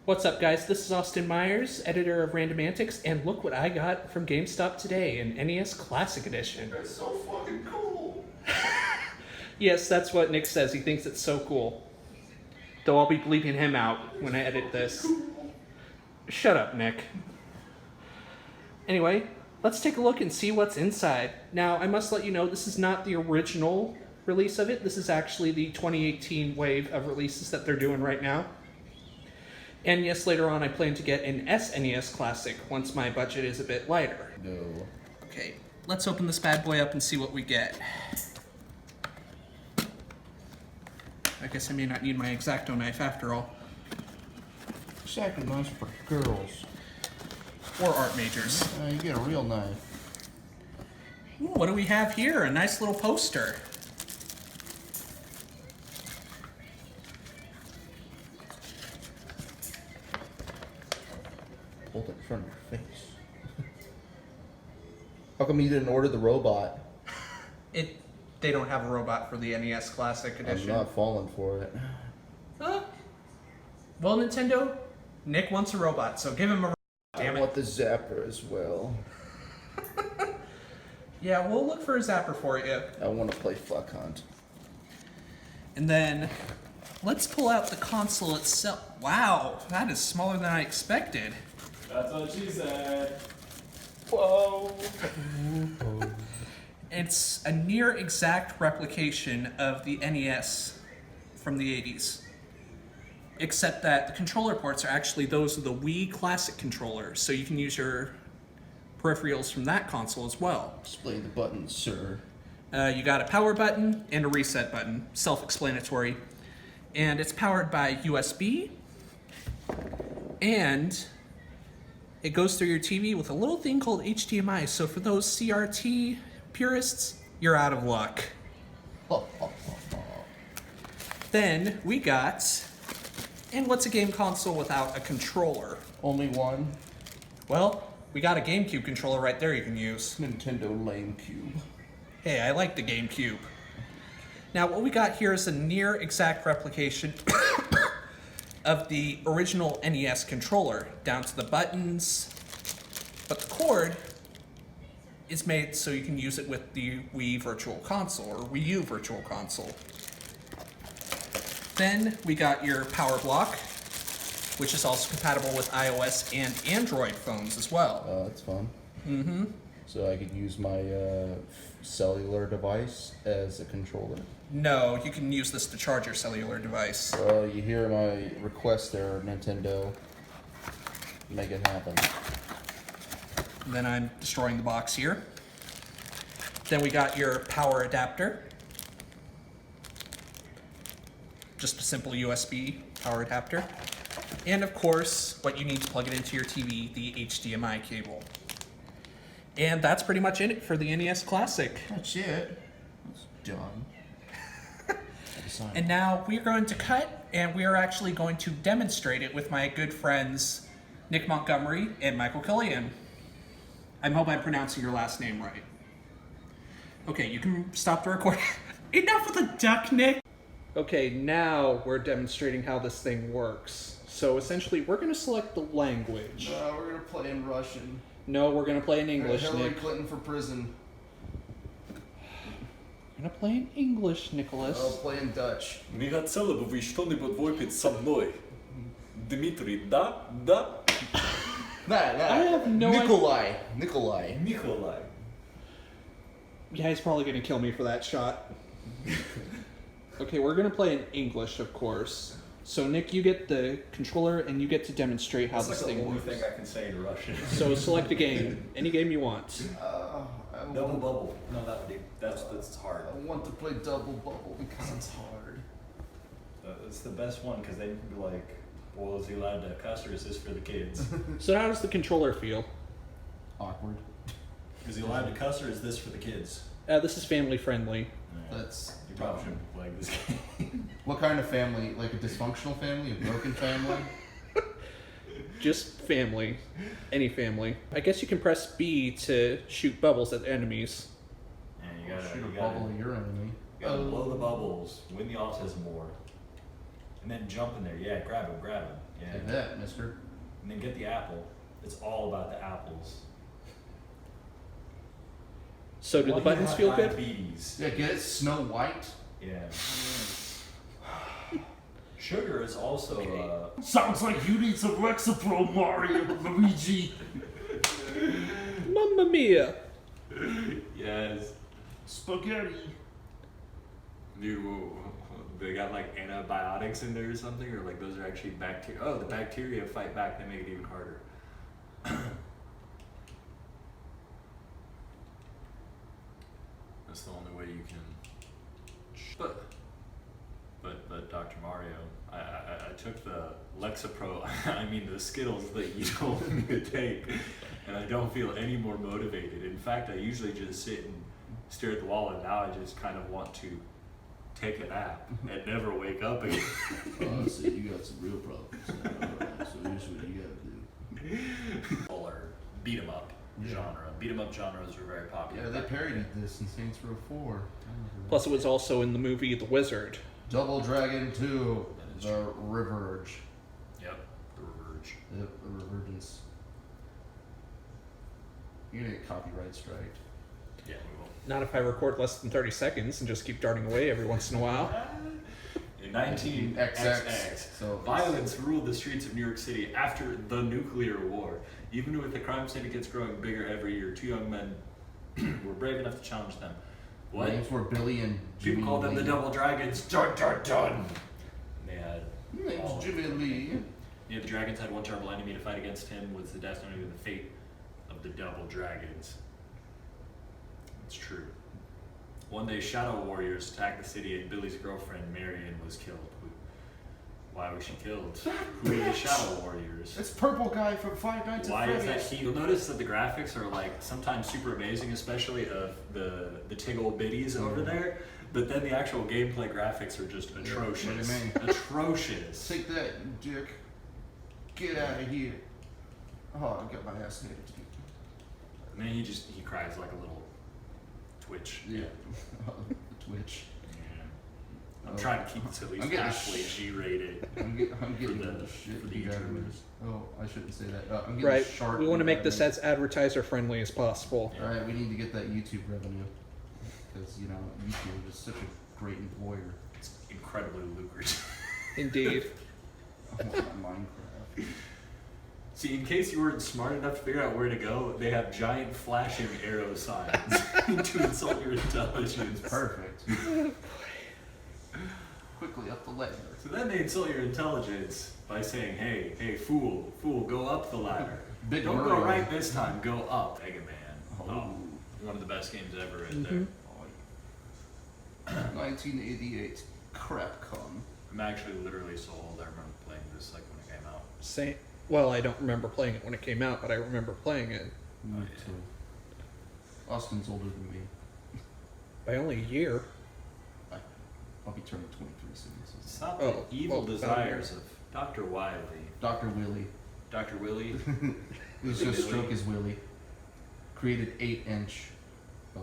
What's up, guys? This is Austin Myers, editor of Random Antics, and look what I got from GameStop today, an NES Classic Edition. That's so fucking cool. Yes, that's what Nick says. He thinks it's so cool. Though I'll be bleeping him out when I edit this. Shut up, Nick. Anyway, let's take a look and see what's inside. Now, I must let you know, this is not the original release of it. This is actually the 2018 wave of releases that they're doing right now. And yes, later on I plan to get an SNES Classic once my budget is a bit lighter. No. Okay, let's open this bad boy up and see what we get. I guess I may not need my X-Acto knife after all. X-Acto knife's for girls. Or art majors. You get a real knife. Ooh, what do we have here? A nice little poster. Hold it in front of your face. How come you didn't order the robot? They don't have a robot for the NES Classic Edition. I'm not falling for it. Huh? Well, Nintendo, Nick wants a robot, so give him a robot. Damn it. I want the zapper as well. Yeah, we'll look for a zapper for you. I want to play Fuck Hunt. And then, let's pull out the console itself. Wow, that is smaller than I expected. That's what she said. Whoa. It's a near exact replication of the NES from the 80s. Except that the controller ports are actually those of the Wii Classic controller, so you can use your peripherals from that console as well. Display the buttons, sir. You got a power button and a reset button, self-explanatory. And it's powered by USB, and it goes through your TV with a little thing called HDMI, so for those CRT purists, you're out of luck. Then we got, and what's a game console without a controller? Only one. Well, we got a GameCube controller right there you can use. Nintendo Lame Cube. Hey, I like the GameCube. Now, what we got here is a near exact replication of the original NES controller, down to the buttons, but the cord is made so you can use it with the Wii Virtual Console, or Wii U Virtual Console. Then we got your power block, which is also compatible with iOS and Android phones as well. Oh, that's fun. Mm-hmm. So I could use my cellular device as a controller. No, you can use this to charge your cellular device. Well, you hear my request there, Nintendo. Make it happen. Then I'm destroying the box here. Then we got your power adapter. Just a simple USB power adapter. And of course, what you need to plug it into your TV, the HDMI cable. And that's pretty much it for the NES Classic. That's it. It's done. And now we're going to cut, and we are actually going to demonstrate it with my good friends Nick Montgomery and Michael Killian. I hope I'm pronouncing your last name right. Okay, you can stop the recording. Enough with the duck, Nick! Okay, now we're demonstrating how this thing works. So essentially, we're going to select the language. We're going to play in Russian. No, we're going to play in English, Hillary Nick. Clinton for prison. We're going to play in English, Nicholas. I'll play in Dutch. Не хотели бы вы что-нибудь выпить со мной? Дмитрий, да? Да? Nah. I have no Nikolai. Nikolai. Yeah, he's probably going to kill me for that shot. Okay, we're going to play in English, of course. So, Nick, you get the controller, and you get to demonstrate how That's this like thing the only works. thing I can say in Russian. So, select a game. Any game you want. Double bubble. No, that would be, that's hard. I want to play double bubble because it's hard. It's the best one because they can be like, well, is he allowed to cuss or is this for the kids? So, how does the controller feel? Awkward. Is he allowed to cuss or is this for the kids? This is family friendly. That's You probably shouldn't be playing this game. What kind of family? Like a dysfunctional family? A broken family? Just family. Any family. I guess you can press B to shoot bubbles at enemies. And you gotta, Shoot a you gotta, bubble at your enemy. you gotta blow the bubbles, win the autism war, and then jump in there. Yeah, grab him. Yeah. Take that, mister. And then get the apple. It's all about the apples. So do the buttons feel good? Diabetes. Yeah, get it? Snow White? Yeah. Sugar is also Sounds like you need some Lexapro, Mario Luigi. Mamma mia! yes. Spaghetti. Dude, they got like antibiotics in there or something, or like those are actually bacteria. Oh, the bacteria fight back. They make it even harder. That's the only way you can. But Dr. Mario, I took the Lexapro, I mean the Skittles that you told me to take, and I don't feel any more motivated. In fact, I usually just sit and stare at the wall, and now I just kind of want to take a nap and never wake up again. Oh, so you got some real problems. Alright, so here's what you gotta do. Or beat 'em up genre. Beat 'em up genres are very popular. Yeah, they parodied this in Saints Row 4. Plus, it was also in the movie The Wizard. Double Dragon 2, That is The true. Reverge. Yep, the Reverge. Yep, The Revergence. You're gonna get copyright strike. Yeah, we will. Not if I record less than 30 seconds and just keep darting away every once in a while. In 19XX, So violence ruled the streets of New York City after the nuclear war. Even with the crime syndicates growing bigger every year, two young men were brave enough to challenge them. What? names were Billy and Jimmy People called them the Lee. Double Dragons. Dun dun dun! And they had Name's Jimmy Lee. Yeah, the dragons had one terrible enemy to fight against him was the destiny and the fate of the Double Dragons. It's true. One day, shadow warriors attacked the city, and Billy's girlfriend Marion was killed. Why was she killed? Who are the shadow warriors? It's Purple Guy from Five Nights Why at is that Freddy's. he? You'll notice that the graphics are like sometimes super amazing, especially of the Tiggle Bitties over there. But then the actual gameplay graphics are just atrocious. what do you mean? Atrocious. Take that, you dick. Get out of here. Oh, I got my ass handed to me. And then he cries like a little twitch. Yeah. Twitch. Yeah. I'm Oh. trying to keep it to at least I'm getting halfway sh- G-rated. I'm getting For the- the shit for the beat out of me. YouTubers. Oh, I shouldn't say that. I'm getting Right. sharp. We want to beat make out this of me. as advertiser friendly as possible. Yeah. Alright, we need to get that YouTube revenue. Because, you know, YouTube is such a great employer. It's incredibly lucrative. Indeed. I want my Minecraft. See, in case you weren't smart enough to figure out where to go, they have giant flashing arrow signs to insult your intelligence. Perfect. Quickly up the ladder. So then they insult your intelligence by saying, hey, fool, go up the ladder. Big Don't Murray. go right this time, go up. Mega Man. Oh. One of the best games ever right there. 1988 Crapcon. I'm actually literally so old, I remember playing this like when it came out. Well, I don't remember playing it when it came out, but I remember playing it Me too. Austin's older than me. by only a year. I'll be turning 23 soon. So. Stop Oh, the evil well, desires of Dr. Wiley. Dr. Willie. Dr. Willie? Who's Willie gonna stroke Willie. his Willie. Created 8-inch. Oh,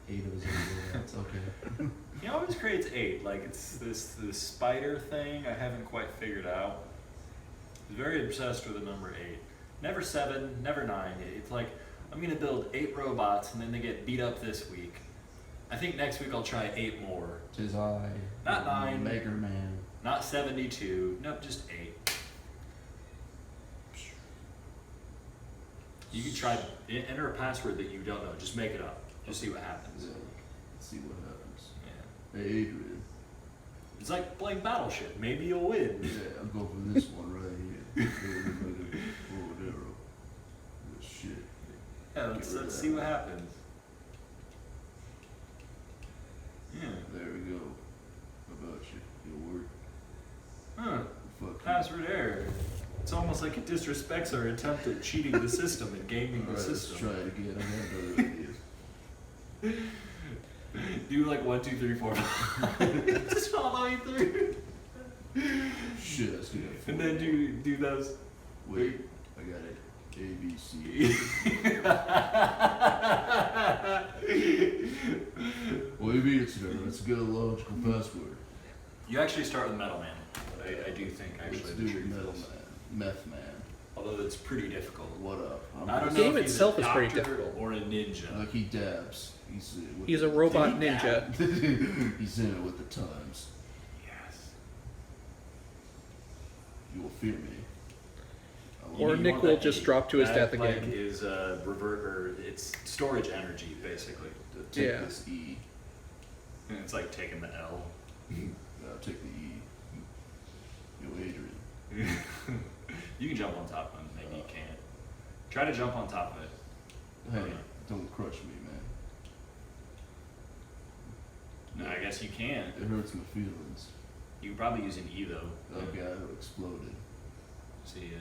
8 of his own Willie. That's okay. He always creates 8. Like, it's this spider thing I haven't quite figured out. He's very obsessed with the number 8. Never 7, never 9. It's like, I'm going to build 8 robots and then they get beat up this week. I think next week I'll try 8 more. 'Tis I. Not 9. Mega Man. Not 72. Nope, just 8. You can try, enter a password that you don't know. Just make it up. Just see what happens. Yeah. Let's see what happens. Yeah. Hey, Adrian. It's like playing Battleship. Maybe you'll win. Yeah, I'll go for this one right here. Forward arrow. This shit. Yeah, let's see what happens. Yeah. There we go. How about you? It'll work. Huh. Fuck you. Password error. It's almost like it disrespects our attempt at cheating the system and gaming the Alright, let's system. try it again. I got another idea. Do like 1, 2, 3, 4, 5. Just follow me through. Shit, I still got 4. And then do those. Wait, I got it. A, B, C. What do you mean it's there? Let's get a logical password. You actually start with Metal Man. I do think Let's actually do the truth Metal is. Man. Meth man. Although it's pretty difficult. What up? I don't The know game if he's itself a is pretty doctor difficult. or a ninja. Like he dabs. He's a robot ninja. He's in it with the times. Yes. You will fear me. Or You Nick want will that just eight. drop to his That, death like, again. is revert, or it's storage energy basically. Take Yeah. this E. And it's like taking the L. Take the E. Yo, Adrian. You can jump on top of him. Maybe you can't. Try to jump on top of it. Hey, Okay. don't crush me, man. No, I guess you can. It hurts my feelings. You could probably use an E though. That guy who exploded. See,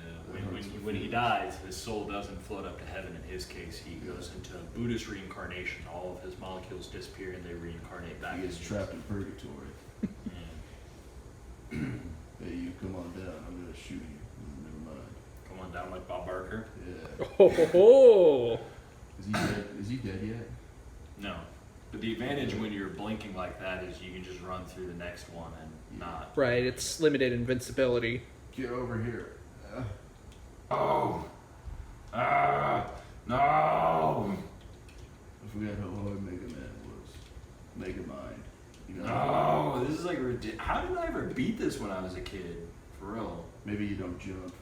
when he dies, his soul doesn't float up to heaven. In his case, he goes into Buddhist reincarnation. All of his molecules disappear and they reincarnate back. He gets as trapped in purgatory. Yeah. Hey, you come on down. I'm gonna shoot you. Never mind. Come on down like Bob Barker. Yeah. Ho ho ho! Is he dead? Is he dead yet? No. But the advantage when you're blinking like that is you can just run through the next one and not. Right, it's limited invincibility. Get over here. Oh! No! I forgot how hard Mega Man was. Mega Mind. You know? No! This is like ridiculous. How did I ever beat this when I was a kid? For real. Maybe you don't jump.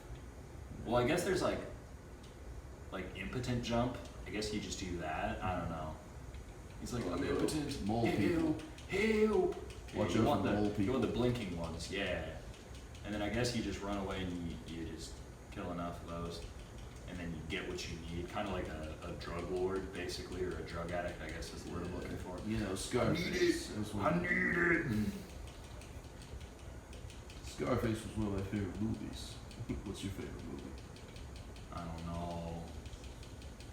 Well, I guess there's like impotent jump. I guess you just do that. I don't know. He's like, I'm impotent. Mole people. Help! Watch you out want for the mole You people. want the blinking ones, yeah. And then I guess you just run away and you just kill enough of those, and then you get what you need. Kind of like a drug lord, basically, or a drug addict. I guess is the word I'm looking for. You know, Scarface. That's what I need it. Scarface was one of my favorite movies. What's your favorite movie? I don't know.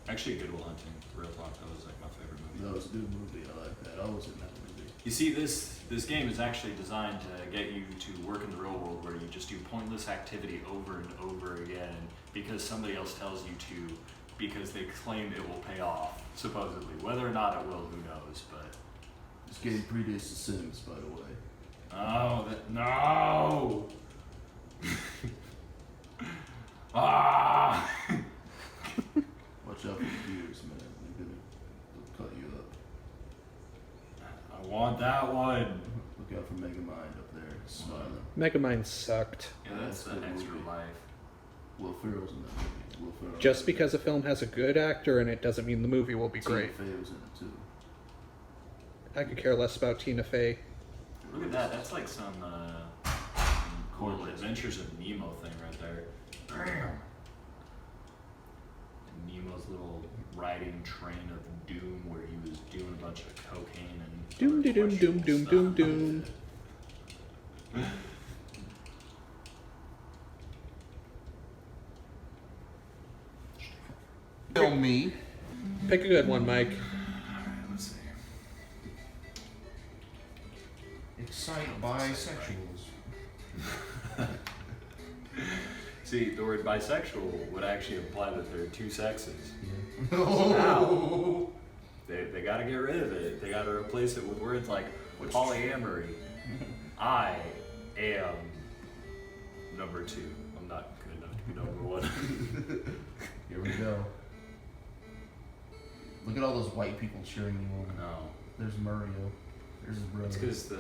Actually, Good Will Hunting. Real talk, that was like my favorite movie. That was a good movie. I like that. I was in that movie. You see, this game is actually designed to get you to work in the real world where you just do pointless activity over and over again because somebody else tells you to, because they claim it will pay off, supposedly. Whether or not it will, who knows, but... This game predates The Sims, by the way. Oh, no! Ah! Watch out for the gears, man. They'll cut you up. I want that one. Look out for Mega Mind up there, smiling. Megamind sucked. Yeah, that's the That's a good extra movie. life. Will Ferrell's in that movie. Will Ferrell. Just because a film has a good actor in it doesn't mean the movie will be great. Tina Fey was in it too. I could care less about Tina Fey. Look at that. That's like some cool Adventures of Nemo thing right there. And Nemo's little riding train of doom where he was doing a bunch of cocaine and Doom, other doom, doom, doom, doom, questionable doom. Kill me. Pick a good one, Mike. stuff. Alright, let's see. Excite bisexuals. See, the word bisexual would actually imply that there are two sexes. Oh. They got to get rid of it. They got to replace it with words like polyamory. I am number 2. I'm not good enough to be number 1. Here we go. Look at all those white people cheering you on. No. There's Mario. There's his brother. It's because I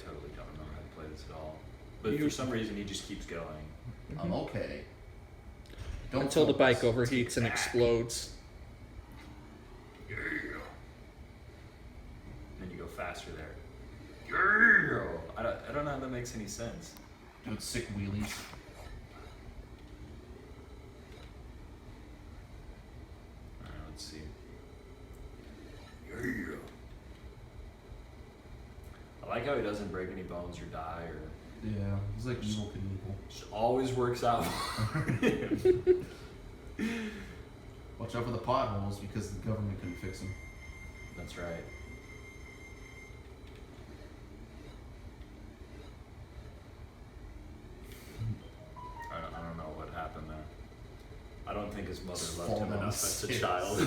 totally don't remember how to play this at all. But for some reason, he just keeps going. I'm okay. Don't Until the focus. bike overheats and explodes. Yeah. Then you go faster there. Yeah. I don't know how that makes any sense. Doing sick wheelies. Alright, let's see. Yeah. I like how he doesn't break any bones or die or Yeah, he's like evil Knievel. just always works out for him. Watch out for the potholes because the government couldn't fix them. That's right. I don't know what happened there. I don't think his mother loved him Fall down enough as a stairs. child.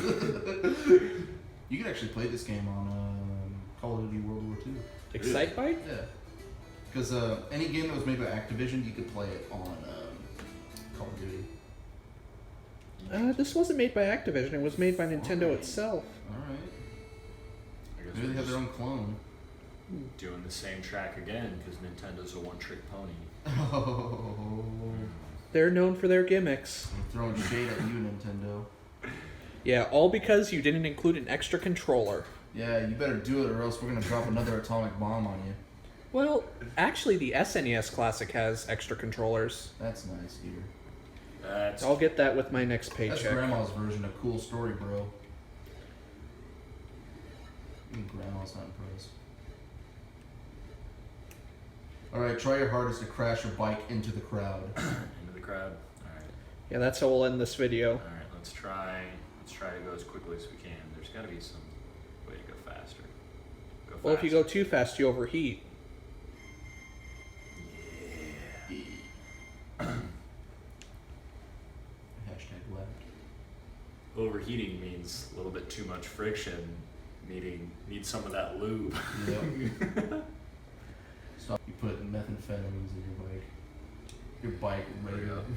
You could actually play this game on Call of Duty World War II. Excite Bike? Yeah. Because any game that was made by Activision, you could play it on Call of Duty. This wasn't made by Activision. It was made by Nintendo itself. Alright. I guess Maybe we're they have their just own clone. doing the same track again because Nintendo's a one-trick pony. Oh. They're known for their gimmicks. I'm throwing shade at you, Nintendo. Yeah, all because you didn't include an extra controller. Yeah, you better do it or else we're gonna drop another atomic bomb on you. Well, actually, the SNES Classic has extra controllers. That's nice, dear. That's I'll get that with my next That's paycheck. Grandma's version of Cool Story, bro. Even Grandma's not impressed. Alright, try your hardest to crash your bike into the crowd. into the crowd. All right. Yeah, that's how we'll end this video. All right. Let's try to go as quickly as we can. There's got to be some way to go faster. Go Well, if you faster. go too fast, you overheat. Hashtag left. Overheating means a little bit too much friction, needs some of that lube. Yep. Stop. You put methamphetamines in your bike. Your bike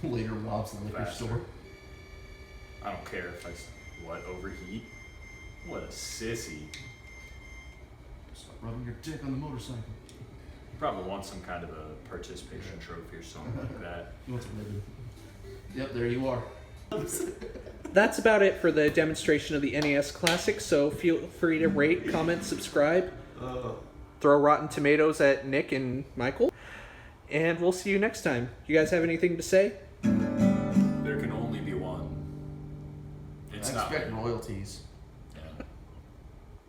later robs the liquor Faster. store. I don't care if overheat? What a sissy. Stop rubbing your dick on the motorcycle. You probably want some kind of a participation trophy or something like that. You want some ribbon? Yep, there you are. That's about it for the demonstration of the NES Classic, so feel free to rate, comment, subscribe. Throw Rotten Tomatoes at Nick and Michael. And we'll see you next time. You guys have anything to say? There can only be one. It's I not expect royalties.